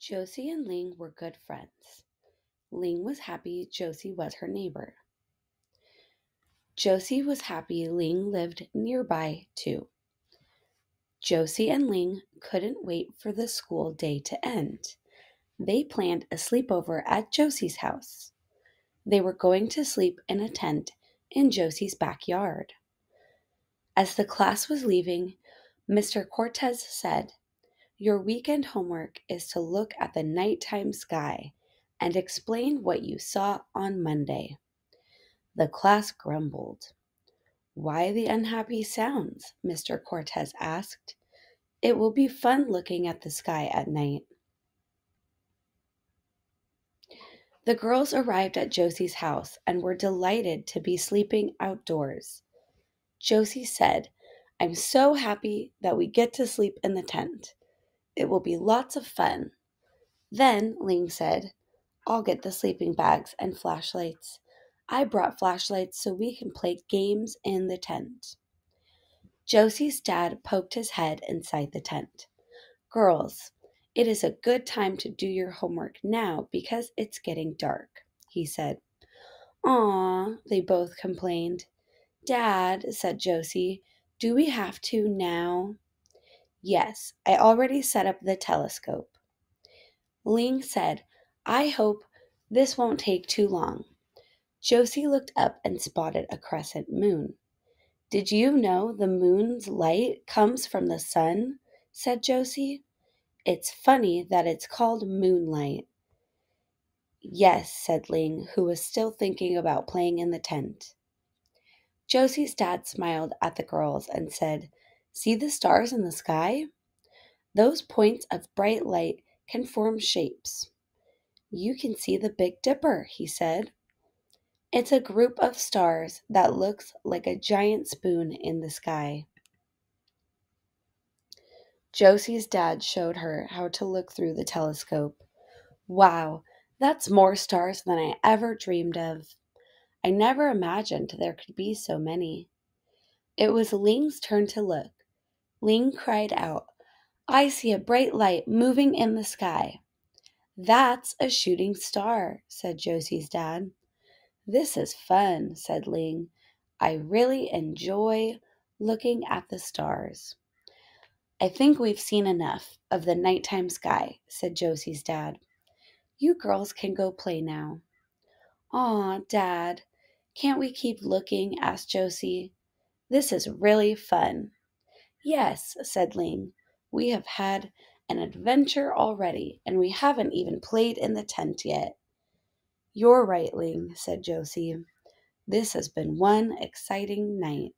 Josie and Ling were good friends. Ling was happy Josie was her neighbor. Josie was happy Ling lived nearby too. Josie and Ling couldn't wait for the school day to end. They planned a sleepover at Josie's house. They were going to sleep in a tent in Josie's backyard. As the class was leaving, Mr. Cortez said, "Your weekend homework is to look at the nighttime sky and explain what you saw on Monday." The class grumbled. "Why the unhappy sounds?" Mr. Cortez asked. "It will be fun looking at the sky at night." The girls arrived at Josie's house and were delighted to be sleeping outdoors. Josie said, "I'm so happy that we get to sleep in the tent. It will be lots of fun." Then Ling said, "I'll get the sleeping bags and flashlights. I brought flashlights so we can play games in the tent." Josie's dad poked his head inside the tent. "Girls, it is a good time to do your homework now because it's getting dark," he said. "Aw," they both complained. "Dad," said Josie, "do we have to now?" "Yes, I already set up the telescope." Ling said, "I hope this won't take too long." Josie looked up and spotted a crescent moon. "Did you know the moon's light comes from the sun?" said Josie. "It's funny that it's called moonlight." "Yes," said Ling, who was still thinking about playing in the tent. Josie's dad smiled at the girls and said, "See the stars in the sky? Those points of bright light can form shapes." "You can see the Big Dipper," he said. "It's a group of stars that looks like a giant spoon in the sky." Josie's dad showed her how to look through the telescope. "Wow, that's more stars than I ever dreamed of. I never imagined there could be so many." It was Ling's turn to look. Ling cried out, "I see a bright light moving in the sky." "That's a shooting star," said Josie's dad. "This is fun," said Ling. "I really enjoy looking at the stars." "I think we've seen enough of the nighttime sky," said Josie's dad. "You girls can go play now." "Aw, Dad, can't we keep looking?" asked Josie. "This is really fun." "Yes," said Ling. "We have had an adventure already, and we haven't even played in the tent yet." "You're right, Ling," said Josie. "This has been one exciting night."